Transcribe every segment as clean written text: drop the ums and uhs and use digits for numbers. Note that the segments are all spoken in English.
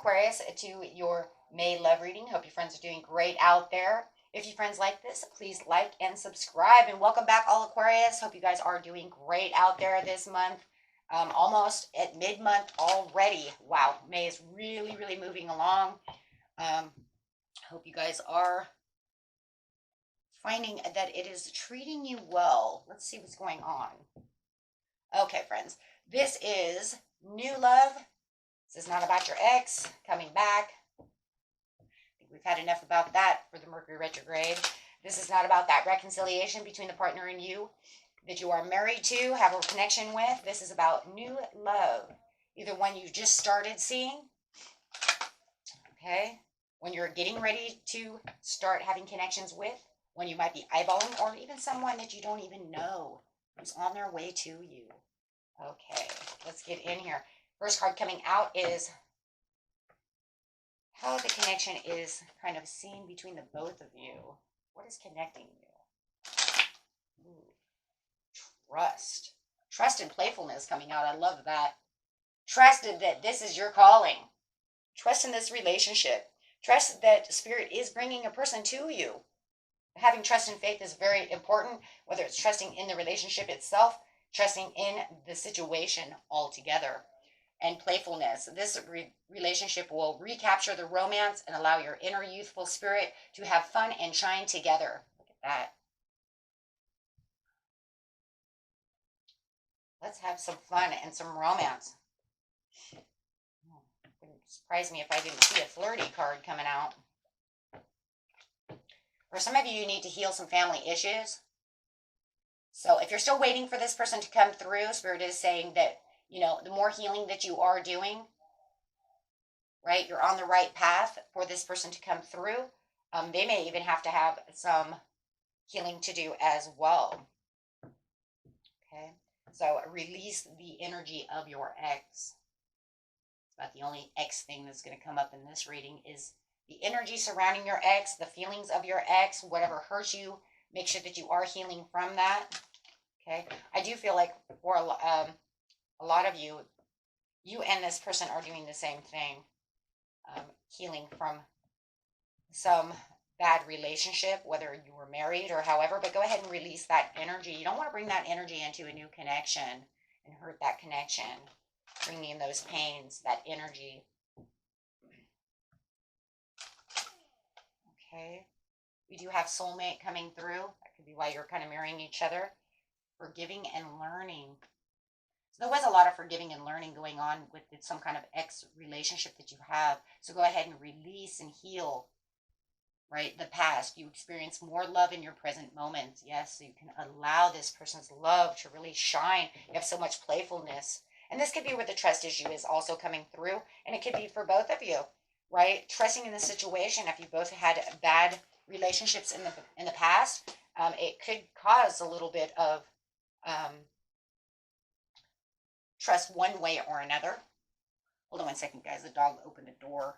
Aquarius, to your May love reading. Hope your friends are doing great out there. If you friends like this, please like and subscribe. And welcome back, all Aquarius. Hope you guys are doing great out there this month. Almost at mid-month already. Wow, May is really, really moving along. Hope you guys are finding that it is treating you well. Let's see what's going on. Okay, friends, this is new love. This is not about your ex coming back. I think we've had enough about that for the Mercury retrograde. This is not about that reconciliation between the partner and you that you are married to, have a connection with. This is about new love. Either one you just started seeing, okay, when you're getting ready to start having connections with, when you might be eyeballing, or even someone that you don't even know who's on their way to you. Okay, let's get in here. First card coming out is how the connection is kind of seen between the both of you. What is connecting you? Ooh, trust. Trust and playfulness coming out. I love that. Trust that this is your calling. Trust in this relationship. Trust that Spirit is bringing a person to you. Having trust and faith is very important, whether it's trusting in the relationship itself, trusting in the situation altogether. And playfulness. This relationship will recapture the romance and allow your inner youthful spirit to have fun and shine together. Look at that. Let's have some fun and some romance. It wouldn't surprise me if I didn't see a flirty card coming out. For some of you, you need to heal some family issues. So if you're still waiting for this person to come through, Spirit is saying that, you know, the more healing that you are doing, right, you're on the right path for this person to come through. They may even have to have some healing to do as well. Okay, so release the energy of your ex. About the only ex thing that's going to come up in this reading is the energy surrounding your ex, the feelings of your ex, whatever hurts you. Make sure that you are healing from that. Okay, I do feel like for a lot of you, you and this person are doing the same thing, healing from some bad relationship, whether you were married or however, but go ahead and release that energy. You don't want to bring that energy into a new connection and hurt that connection, bringing in those pains, that energy. Okay, we do have soulmate coming through. That could be why you're kind of marrying each other. Forgiving and learning. There was a lot of forgiving and learning going on with some kind of ex relationship that you have. So go ahead and release and heal, right? The past. You experience more love in your present moments. Yes, so you can allow this person's love to really shine. You have so much playfulness. And this could be where the trust issue is also coming through. And it could be for both of you, right? Trusting in the situation. If you both had bad relationships in the past, it could cause a little bit of trust one way or another. Hold on one second, guys. The dog opened a door.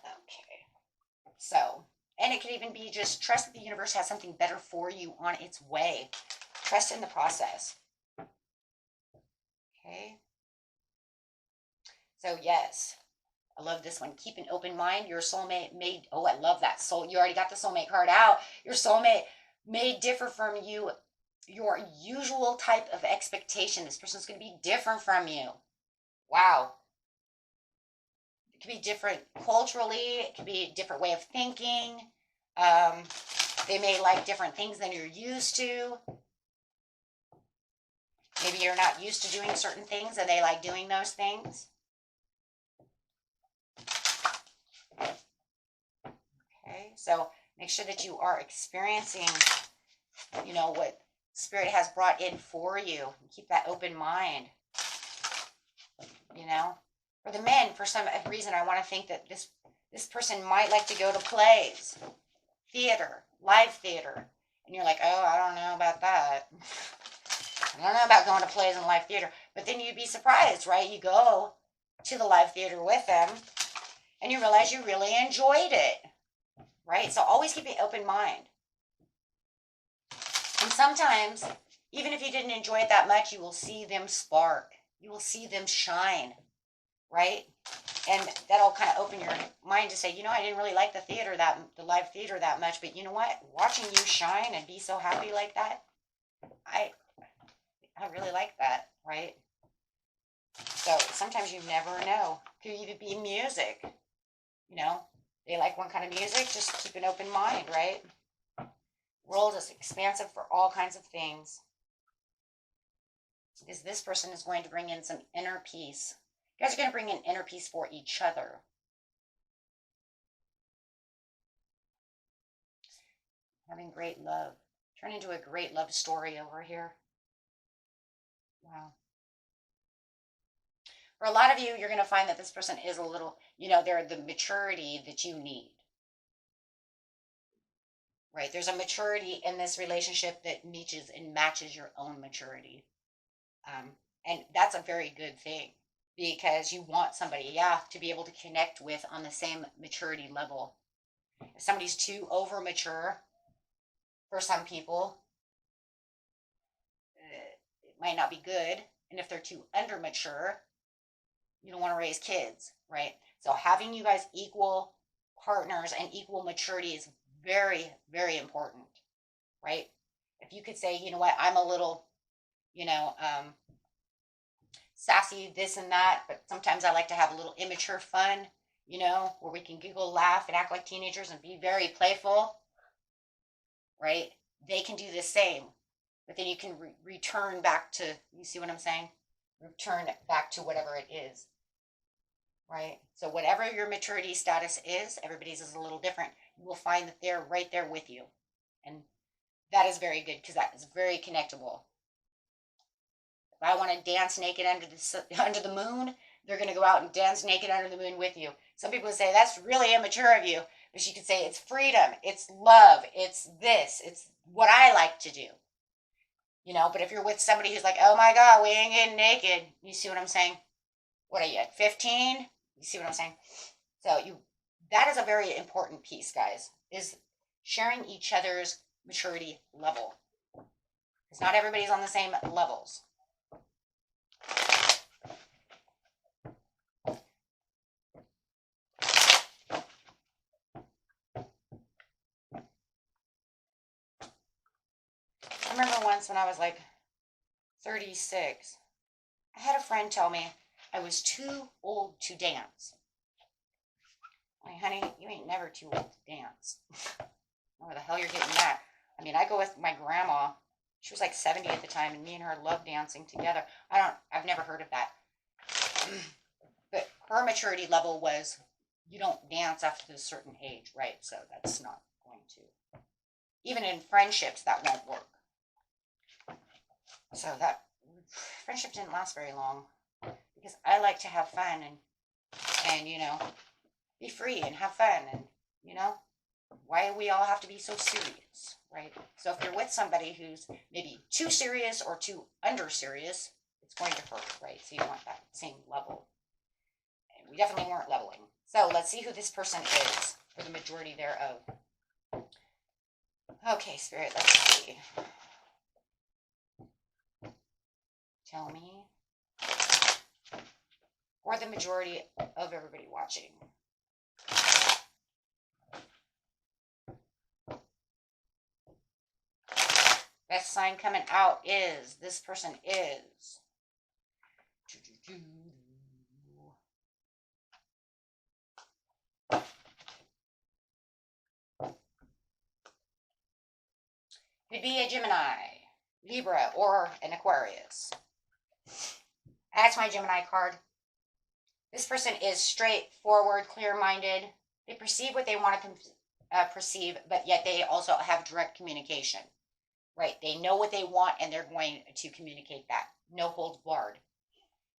Okay. So, and it could even be just trust that the universe has something better for you on its way. Trust in the process. Okay. So, yes. I love this one. Keep an open mind. Your soulmate may, oh, I love that. Soul, you already got the soulmate card out. Your soulmate may differ from you, your usual type of expectation. This person's going to be different from you. Wow. It could be different culturally. It could be a different way of thinking. They may like different things than you're used to. Maybe you're not used to doing certain things and they like doing those things. Okay, so make sure that you are experiencing, you know, what Spirit has brought in for you. Keep that open mind. You know, for the men, for some reason, I want to think that this person might like to go to plays, theater, live theater. And you're like, oh, I don't know about that. I don't know about going to plays and live theater. But then you'd be surprised, right? You go to the live theater with them and you realize you really enjoyed it, right? So always keep an open mind. And sometimes, even if you didn't enjoy it that much, you will see them spark. You will see them shine, right? And that'll kind of open your mind to say, you know, I didn't really like the live theater that much, but you know what? Watching you shine and be so happy like that, I I really like that, right? So sometimes you never know. Could even be music, you know. They like one kind of music, just keep an open mind, right? World is expansive for all kinds of things. Because this person is going to bring in some inner peace. You guys are going to bring in inner peace for each other. Having great love. Turn into a great love story over here. Wow. For a lot of you, you're going to find that this person is a little, you know, they're the maturity that you need. Right? There's a maturity in this relationship that meets and matches your own maturity. Um, and that's a very good thing because you want somebody, yeah, to be able to connect with on the same maturity level. If somebody's too over mature for some people, it might not be good. And if they're too under mature, you don't want to raise kids, right? So having you guys equal partners and equal maturity is very, very important, right? If you could say, you know what, I'm a little, you know, sassy, this and that, but sometimes I like to have a little immature fun, you know, where we can giggle, laugh, and act like teenagers and be very playful, right? They can do the same, but then you can return back to, you see what I'm saying? Return back to whatever it is, right? So whatever your maturity status is, everybody's is a little different. You will find that they're right there with you. And that is very good because that is very connectable. If I want to dance naked under the moon, they're going to go out and dance naked under the moon with you. Some people say that's really immature of you, but you could say it's freedom, it's love, it's this, it's what I like to do. You know, but if you're with somebody who's like, oh my God, we ain't getting naked, you see what I'm saying? What are you, at 15? You see what I'm saying? So that is a very important piece, guys, is sharing each other's maturity level. Because not everybody's on the same levels. I remember once when I was like 36, I had a friend tell me I was too old to dance. I'm like, honey, you ain't never too old to dance. Where the hell you're getting that? I mean, I go with my grandma. She was like 70 at the time, and me and her loved dancing together. I've never heard of that. But her maturity level was, you don't dance after a certain age, right? So that's not going to. Even in friendships, that won't work. So that friendship didn't last very long because I like to have fun and you know, be free and have fun and, you know, why we all have to be so serious, right? So if you're with somebody who's maybe too serious or too under serious, it's going to hurt, right? So you want that same level. And we definitely weren't leveling. So let's see who this person is for the majority thereof. Okay, Spirit, let's see. Tell me. For the majority of everybody watching. Best sign coming out is, this person is. Could be a Gemini, Libra, or an Aquarius. That's my Gemini card. This person is straightforward, clear-minded. They perceive what they want to perceive, but yet they also have direct communication. Right? They know what they want, and they're going to communicate that. No holds barred.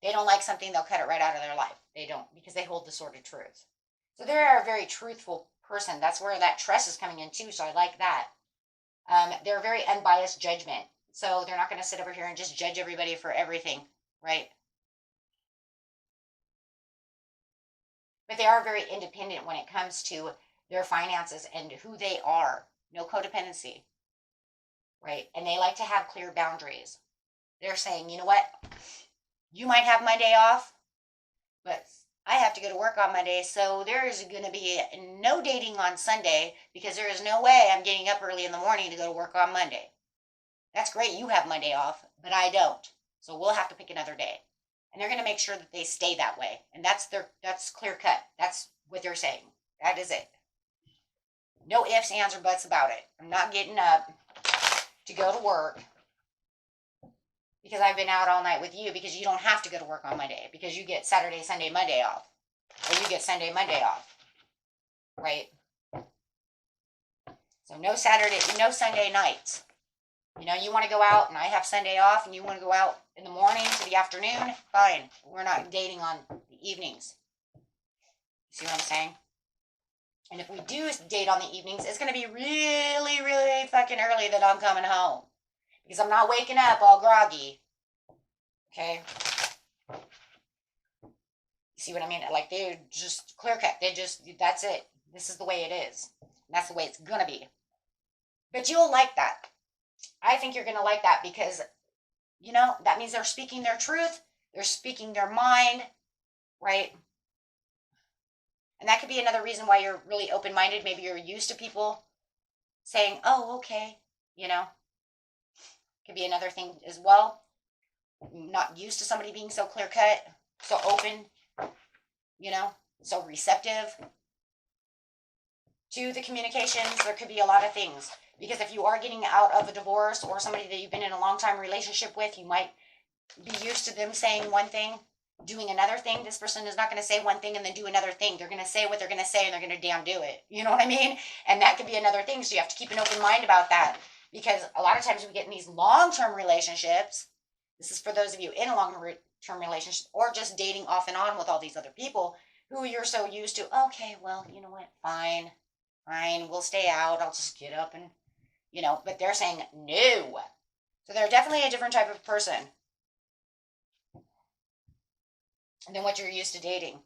They don't like something, they'll cut it right out of their life. They don't, because they hold the sword of truth. So they're a very truthful person. That's where that trust is coming in too, so I like that. They're a very unbiased judgment. So they're not going to sit over here and just judge everybody for everything, right? But they are very independent when it comes to their finances and who they are. No codependency. right? And they like to have clear boundaries. They're saying, you know what? You might have Monday off, but I have to go to work on Monday, so there is going to be no dating on Sunday because there is no way I'm getting up early in the morning to go to work on Monday. That's great, you have Monday off, but I don't. So we'll have to pick another day. And they're going to make sure that they stay that way. And that's clear cut. That's what they're saying. That is it. No ifs, ands, or buts about it. I'm not getting up to go to work because I've been out all night with you, because you don't have to go to work on Monday, because you get Saturday, Sunday, Monday off. Or you get Sunday, Monday off. Right? So no Saturday, no Sunday nights. You know, you want to go out and I have Sunday off and you want to go out in the morning to the afternoon, fine. We're not dating on the evenings. See what I'm saying? And if we do date on the evenings, it's going to be really, really fucking early that I'm coming home. Because I'm not waking up all groggy. Okay? You see what I mean? Like, they're just clear cut. That's it. This is the way it is. And that's the way it's going to be. But you'll like that. I think you're going to like that because, you know, that means they're speaking their truth. They're speaking their mind, right? And that could be another reason why you're really open-minded. Maybe you're used to people saying, oh, okay, you know. Could be another thing as well. Not used to somebody being so clear-cut, so open, you know, so receptive to the communications. There could be a lot of things. Because if you are getting out of a divorce or somebody that you've been in a long-time relationship with, you might be used to them saying one thing, doing another thing. This person is not going to say one thing and then do another thing. They're going to say what they're going to say and they're going to damn do it. You know what I mean? And that could be another thing. So you have to keep an open mind about that. Because a lot of times we get in these long-term relationships. This is for those of you in a long-term relationship or just dating off and on with all these other people who you're so used to. Okay, well, you know what? Fine. We'll stay out. I'll just get up and, you know, but they're saying no. So they're definitely a different type of person than what you're used to dating.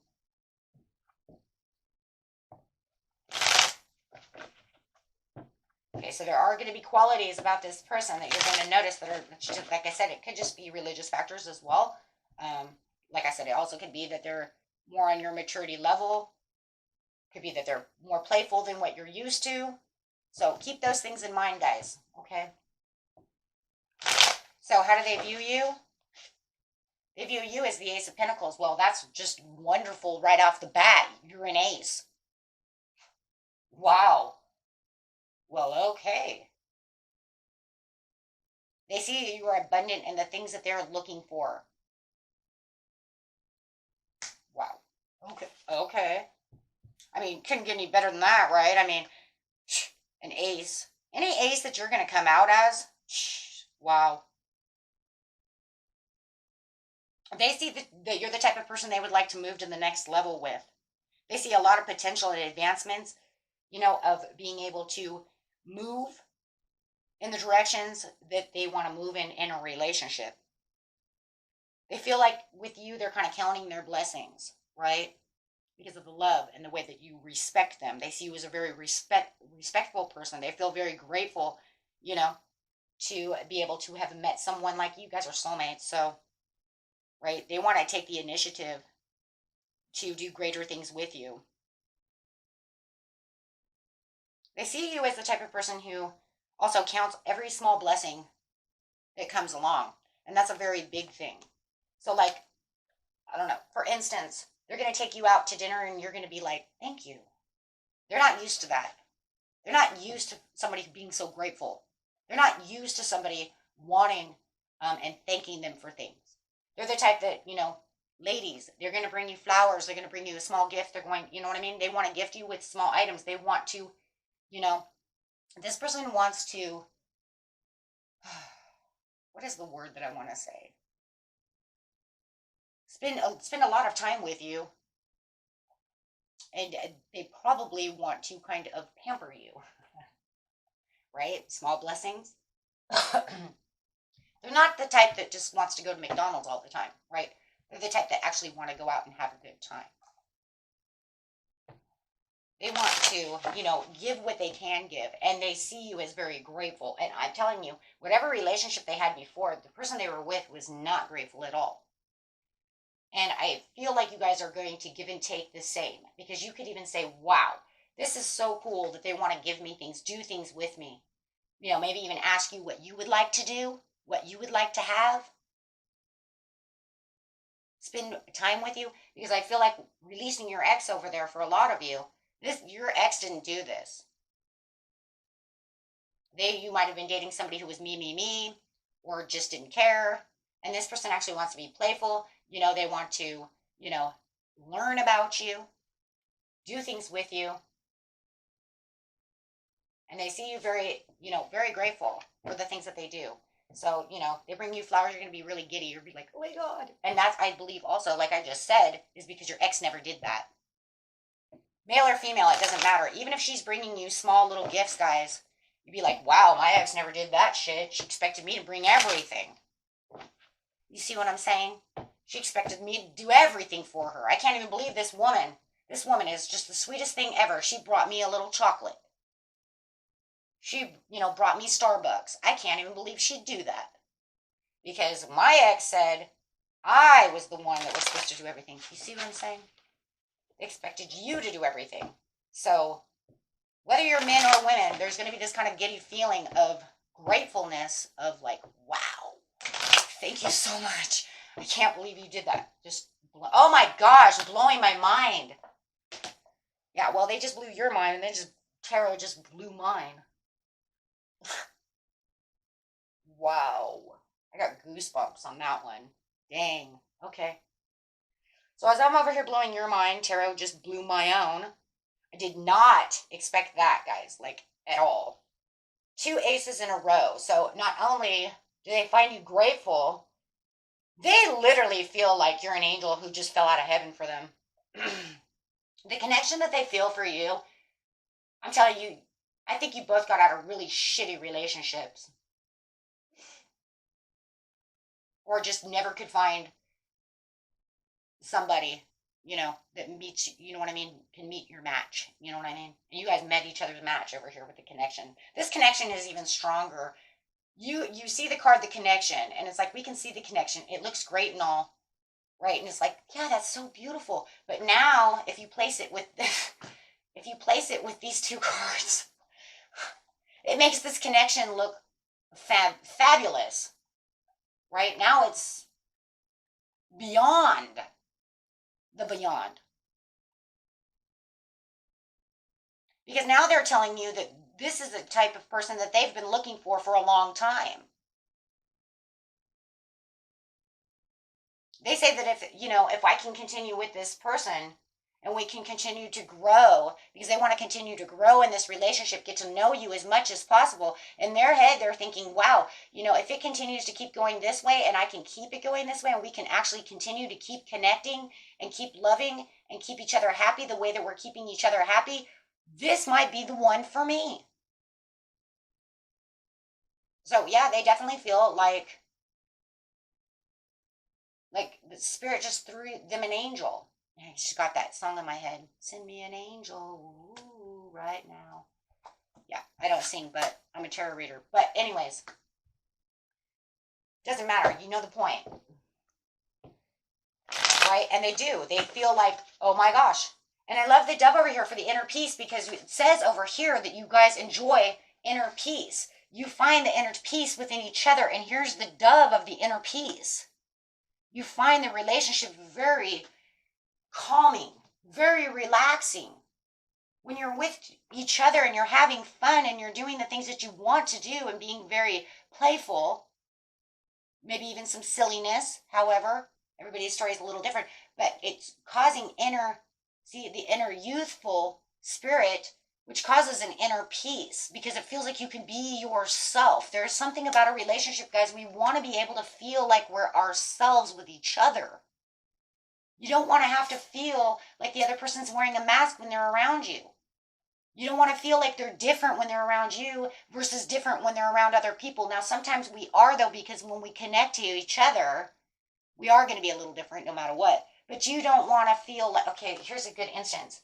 Okay, so there are going to be qualities about this person that you're going to notice that are, just, like I said, it could just be religious factors as well. Like I said, it also could be that they're more on your maturity level. Could be that they're more playful than what you're used to. So keep those things in mind, guys. Okay? So how do they view you? They view you as the Ace of Pentacles. Well, that's just wonderful right off the bat. You're an ace. Wow. Well, okay. They see you are abundant in the things that they're looking for. Wow. Okay. I mean, couldn't get any better than that, right? I mean, an ace. Any ace that you're going to come out as, wow. They see that you're the type of person they would like to move to the next level with. They see a lot of potential and advancements, you know, of being able to move in the directions that they want to move in a relationship. They feel like with you, they're kind of counting their blessings, right? Because of the love and the way that you respect them. They see you as a very respectful person. They feel very grateful, you know, to be able to have met someone like you. You guys are soulmates, so, right? They want to take the initiative to do greater things with you. They see you as the type of person who also counts every small blessing that comes along. And that's a very big thing. So, like, I don't know, for instance, they're going to take you out to dinner and you're going to be like, thank you. They're not used to that. They're not used to somebody being so grateful. They're not used to somebody wanting and thanking them for things. They're the type that, you know, ladies, they're going to bring you flowers. They're going to bring you a small gift. They're going, you know what I mean? They want to gift you with small items. They want to, you know, this person wants to, what is the word that I want to say? Spend a lot of time with you, and they probably want to kind of pamper you, right? Small blessings. They're not the type that just wants to go to McDonald's all the time, right? They're the type that actually want to go out and have a good time. They want to, give what they can give, and they see you as very grateful. And I'm telling you, whatever relationship they had before, the person they were with was not grateful at all. And I feel like you guys are going to give and take the same, because you could even say, wow, this is so cool that they want to give me things, do things with me. Maybe even ask you what you would like to do, what you would like to have. Spend time with you, because I feel like releasing your ex over there for a lot of you, your ex didn't do this. You might have been dating somebody who was me, or just didn't care. And this person actually wants to be playful. They want to, learn about you, do things with you. And they see you very, very grateful for the things that they do. So, they bring you flowers, you're going to be really giddy. You'll be like, oh my God. And that's, I believe also, like I just said, is because your ex never did that. Male or female, it doesn't matter. Even if she's bringing you small little gifts, guys, you'd be like, wow, my ex never did that shit. She expected me to bring everything. You see what I'm saying? She expected me to do everything for her. I can't even believe this woman. This woman is just the sweetest thing ever. She brought me a little chocolate. She, brought me Starbucks. I can't even believe she'd do that. Because my ex said I was the one that was supposed to do everything. You see what I'm saying? They expected you to do everything. So, whether you're men or women, there's going to be this kind of giddy feeling of gratefulness of like, wow, thank you so much. I can't believe you did that. Oh my gosh, blowing my mind. Yeah, well, they just blew your mind, and then tarot just blew mine. Wow. I got goosebumps on that one. Dang. Okay. So as I'm over here blowing your mind, tarot just blew my own. I did not expect that, guys, like at all. 2 aces in a row. So not only do they find you grateful, they literally feel like you're an angel who just fell out of heaven for them. The connection that they feel for you, I'm telling you, I think you both got out of really shitty relationships. Or just never could find somebody, that meets, you know what I mean, can meet your match. You know what I mean? And you guys met each other's match over here with the connection. This connection is even stronger. You see the card, the connection, and it's like, we can see the connection. It looks great and all, right? And it's like, yeah, that's so beautiful. But now, if you place it with these 2 cards, it makes this connection look fabulous. Right now, it's beyond the beyond. Because now they're telling you that this is the type of person that they've been looking for a long time. They say that if I can continue with this person and we can continue to grow, because they want to continue to grow in this relationship, get to know you as much as possible. In their head, they're thinking, wow, if it continues to keep going this way and I can keep it going this way and we can actually continue to keep connecting and keep loving and keep each other happy the way that we're keeping each other happy, this might be the one for me. So yeah, they definitely feel like the spirit just threw them an angel. I just got that song in my head. Send me an angel, ooh, right now. Yeah, I don't sing, but I'm a tarot reader. But anyways, doesn't matter. You know the point. Right? And they do. They feel like, oh my gosh. And I love the dove over here for the inner peace, because it says over here that you guys enjoy inner peace. You find the inner peace within each other. And here's the dove of the inner peace. You find the relationship very calming, very relaxing. When you're with each other and you're having fun and you're doing the things that you want to do and being very playful, maybe even some silliness, however, everybody's story is a little different, but it's causing the inner youthful spirit, which causes an inner peace, because it feels like you can be yourself. There's something about a relationship, guys. We want to be able to feel like we're ourselves with each other. You don't want to have to feel like the other person's wearing a mask when they're around you. You don't want to feel like they're different when they're around you versus different when they're around other people. Now, sometimes we are, though, because when we connect to each other, we are going to be a little different no matter what. But you don't want to feel like, okay, here's a good instance.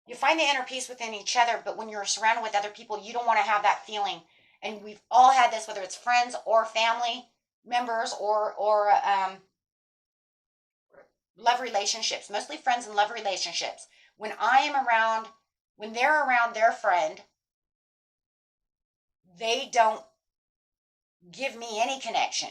You find the inner peace within each other, but when you're surrounded with other people, you don't want to have that feeling. And we've all had this, whether it's friends or family members or love relationships, mostly friends and love relationships. When I am around, when they're around their friend, they don't give me any connection.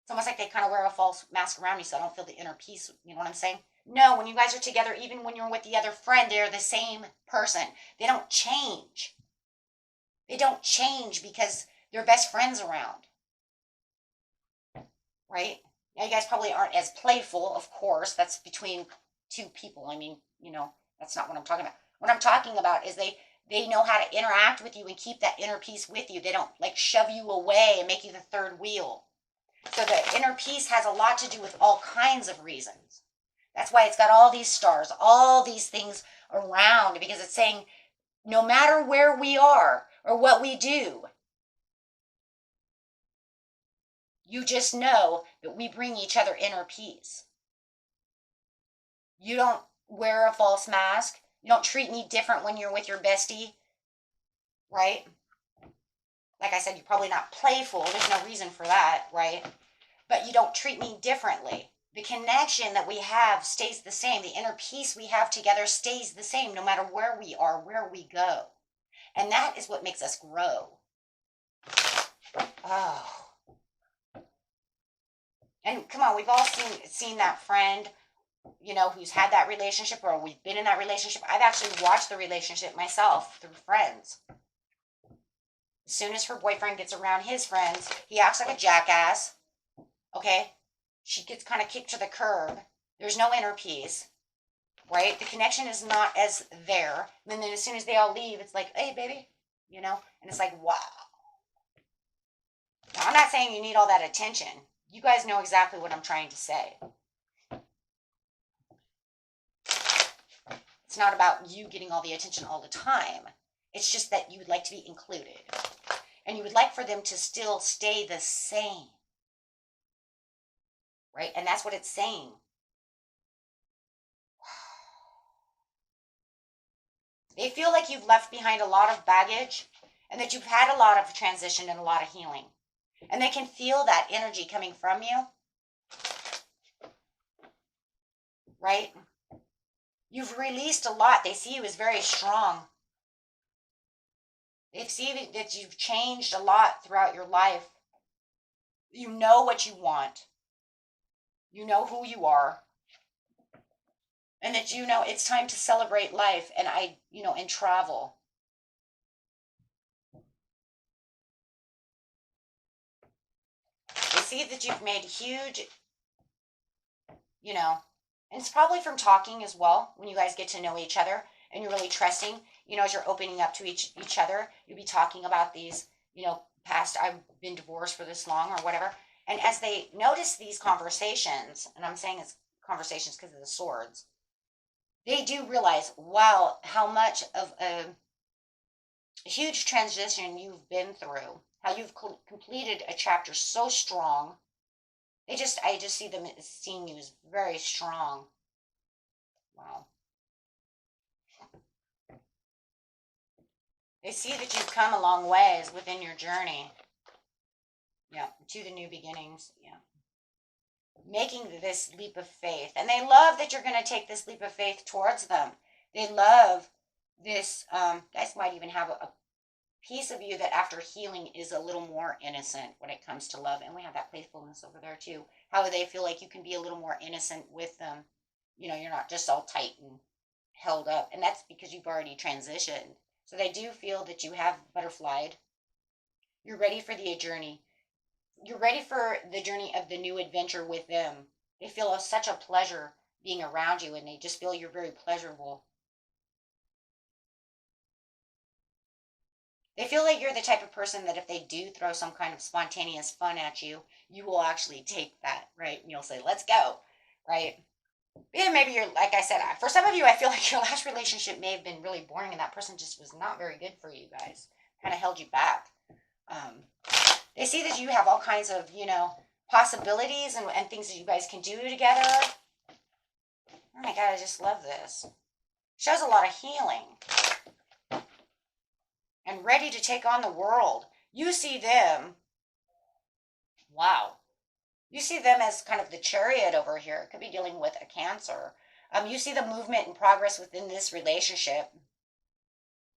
It's almost like they kind of wear a false mask around me so I don't feel the inner peace. You know what I'm saying? No, when you guys are together, even when you're with the other friend, they're the same person. They don't change. They don't change because they're best friends around. Right? Now, you guys probably aren't as playful, of course. That's between two people. I mean, that's not what I'm talking about. What I'm talking about is they know how to interact with you and keep that inner peace with you. They don't like shove you away and make you the third wheel. So the inner peace has a lot to do with all kinds of reasons. That's why it's got all these stars, all these things around, because it's saying no matter where we are or what we do, you just know that we bring each other inner peace. You don't wear a false mask. You don't treat me different when you're with your bestie, right? Like I said, you're probably not playful. There's no reason for that, right? But you don't treat me differently. The connection that we have stays the same. The inner peace we have together stays the same no matter where we are, where we go. And that is what makes us grow. Oh. And come on, we've all seen that friend, who's had that relationship, or we've been in that relationship. I've actually watched the relationship myself through friends. As soon as her boyfriend gets around his friends, he acts like a jackass. Okay? She gets kind of kicked to the curb. There's no inner peace, right? The connection is not as there. And then as soon as they all leave, it's like, hey, baby, and it's like, wow. Now, I'm not saying you need all that attention. You guys know exactly what I'm trying to say. It's not about you getting all the attention all the time. It's just that you would like to be included. And you would like for them to still stay the same. Right? And that's what it's saying. They feel like you've left behind a lot of baggage and that you've had a lot of transition and a lot of healing. And they can feel that energy coming from you. Right? You've released a lot. They see you as very strong. They see that you've changed a lot throughout your life. You know what you want. You know who you are. And that it's time to celebrate life and travel. They see that you've made huge, and it's probably from talking as well, when you guys get to know each other and you're really trusting, as you're opening up to each other, you'll be talking about these, past, I've been divorced for this long or whatever. And as they notice these conversations, and I'm saying it's conversations because of the swords, they do realize, wow, how much of a huge transition you've been through, how you've completed a chapter so strong. I just see them seeing you as very strong. Wow. They see that you've come a long ways within your journey. Yeah, to the new beginnings. Yeah. Making this leap of faith. And they love that you're going to take this leap of faith towards them. They love this. Guys might even have a piece of you that after healing is a little more innocent when it comes to love. And we have that playfulness over there too. How they feel like you can be a little more innocent with them. You're not just all tight and held up. And that's because you've already transitioned. So they do feel that you have butterflied. You're ready for the journey. You're ready for the journey of the new adventure with them. They feel such a pleasure being around you, and they just feel you're very pleasurable. They feel like you're the type of person that if they do throw some kind of spontaneous fun at you, you will actually take that, right? And you'll say, let's go, right? Yeah, maybe you're, like I said, for some of you, I feel like your last relationship may have been really boring and that person just was not very good for you guys. Kind of held you back. They see that you have all kinds of, possibilities and things that you guys can do together. Oh my God, I just love this. Shows a lot of healing and ready to take on the world. You see them, wow. You see them as kind of the chariot over here. It could be dealing with a Cancer. You see the movement and progress within this relationship.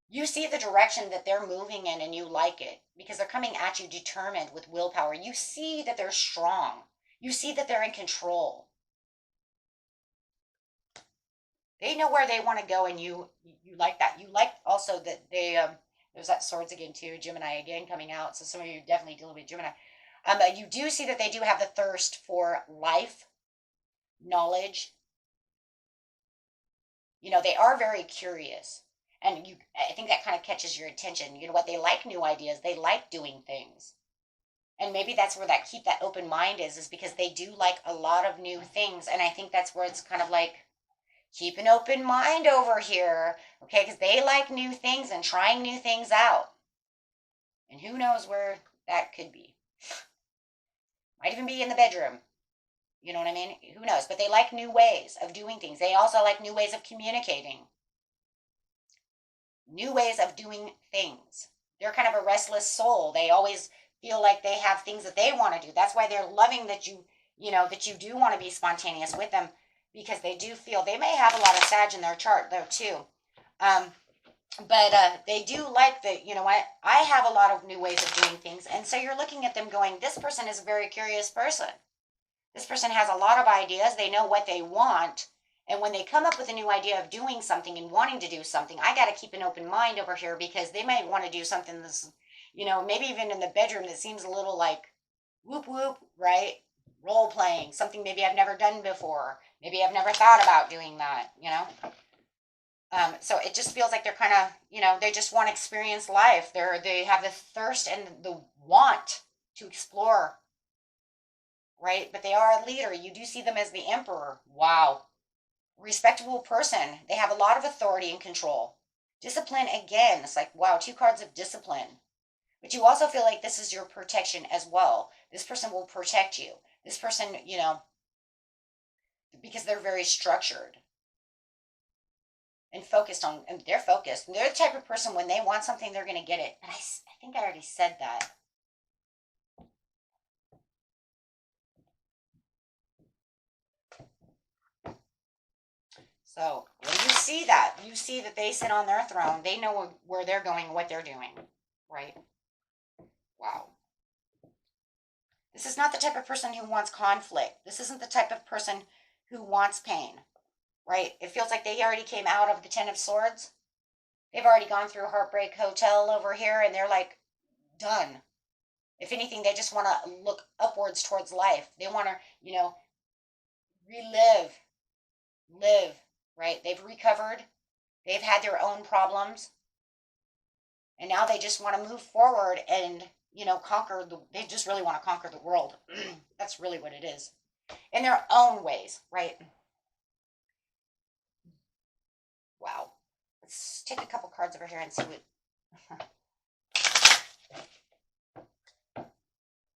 You see the direction that they're moving in and you like it because they're coming at you determined with willpower. You see that they're strong. You see that they're in control. They know where they want to go, and you like that. You like also that they there's that swords again too, Gemini again coming out. So some of you definitely dealing with Gemini. You do see that they do have the thirst for life, knowledge. You know, they are very curious. And I think that kind of catches your attention. You know what? They like new ideas. They like doing things. And maybe that's where that keep that open mind is because they do like a lot of new things. And I think that's where it's kind of like, keep an open mind over here, okay? Because they like new things and trying new things out. And who knows where that could be. Might even be in the bedroom. You know what I mean? Who knows? But they like new ways of doing things. They also like new ways of communicating. New ways of doing things. They're kind of a restless soul. They always feel like they have things that they want to do. That's why they're loving that that you do want to be spontaneous with them, because they do feel they may have a lot of Sag in their chart though too. But they do like that, you know what, I have a lot of new ways of doing things. And so you're looking at them going, this person is a very curious person. This person has a lot of ideas. They know what they want. And when they come up with a new idea of doing something and wanting to do something, I got to keep an open mind over here because they might want to do something that's, maybe even in the bedroom that seems a little like whoop whoop, right? Role playing, something maybe I've never done before. Maybe I've never thought about doing that, So it just feels like they're kind of, they just want to experience life. They have the thirst and the want to explore, right? But they are a leader. You do see them as the emperor. Wow. Respectable person. They have a lot of authority and control. Discipline, again, it's like, wow, 2 cards of discipline. But you also feel like this is your protection as well. This person will protect you. This person, because they're very structured and focused on, and they're focused. And they're the type of person, when they want something, they're going to get it. And I think I already said that. So when you see that they sit on their throne, they know where they're going, what they're doing, right? Wow. This is not the type of person who wants conflict. This isn't the type of person who wants pain, right? It feels like they already came out of the 10 of Swords. They've already gone through Heartbreak Hotel over here, and they're like done. If anything, they just want to look upwards towards life. They want to, live, right? They've recovered. They've had their own problems. And now they just want to move forward and, they just really want to conquer the world. That's really what it is. In their own ways, right? Wow. Let's take a couple cards over here and see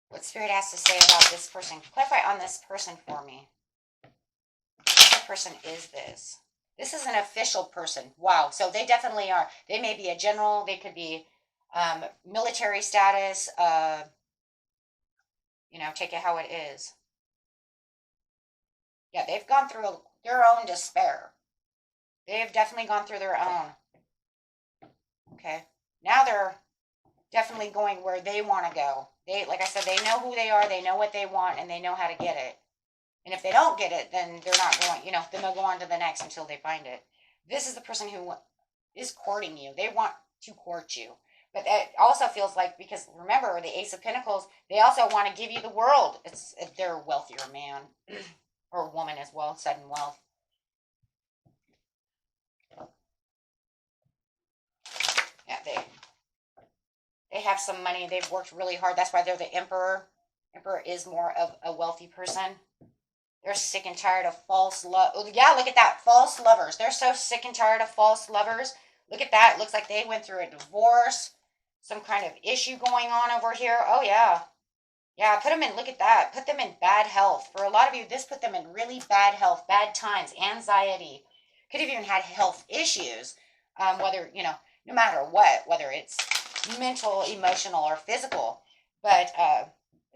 what Spirit has to say about this person. Clarify on this person for me. What person is this? This is an official person. Wow. So they definitely are. They may be a general. They could be military status. Take it how it is. Yeah, they've gone through their own despair. They've definitely gone through their own. Okay. Now they're definitely going where they want to go. Like I said, they know who they are, they know what they want, and they know how to get it. And if they don't get it, then they're not going, then they'll go on to the next until they find it. This is the person who is courting you. They want to court you. But it also feels like, because remember, the Ace of Pentacles, they also want to give you the world. They're a wealthier man or woman as well, sudden wealth. Yeah, they have some money. They've worked really hard. That's why they're the Emperor. Emperor is more of a wealthy person. They're sick and tired of false love. Yeah, look at that. False lovers. They're so sick and tired of false lovers. Look at that. It looks like they went through a divorce. Some kind of issue going on over here. Oh, yeah. Yeah, put them in, look at that. Put them in bad health. For a lot of you, this put them in really bad health, bad times, anxiety, Could have even had health issues, whether, no matter what, whether it's mental, emotional, or physical. But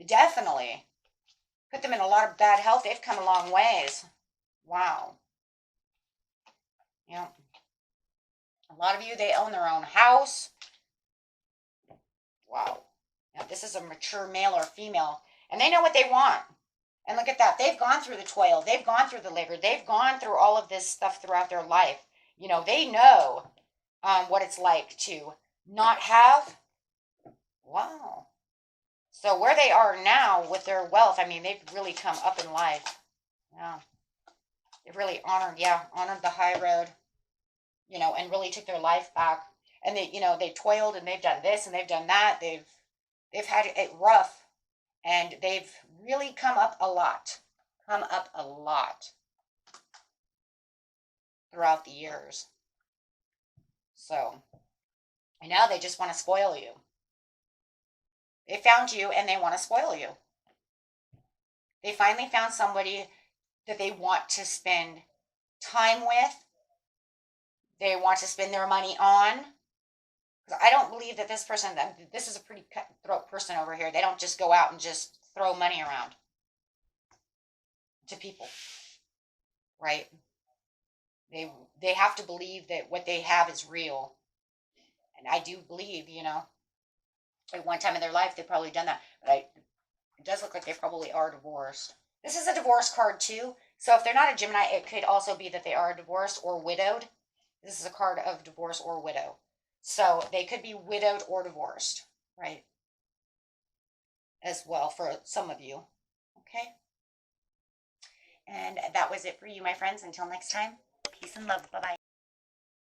definitely put them in a lot of bad health. They've come a long ways. Wow. Yeah. A lot of you, they own their own house. Wow. Now, this is a mature male or female, and they know what they want. And look at that. They've gone through the toil. They've gone through the labor. They've gone through all of this stuff throughout their life. They know what it's like to not have. Wow. So where they are now with their wealth, I mean, they've really come up in life. Yeah. They've really honored the high road, and really took their life back. And they toiled and they've done this and they've done that. They've had it rough, and they've really come up a lot. Come up a lot throughout the years. So, and now they just want to spoil you. They found you and they want to spoil you. They finally found somebody that they want to spend time with. They want to spend their money on. I don't believe that this is a pretty cutthroat person over here. They don't just go out and just throw money around to people, right? They have to believe that what they have is real. And I do believe, at one time in their life, they've probably done that. But it does look like they probably are divorced. This is a divorce card too. So if they're not a Gemini, it could also be that they are divorced or widowed. This is a card of divorce or widow. So they could be widowed or divorced, right? As well for some of you. Okay. And that was it for you, my friends. Until next time, peace and love. Bye-bye.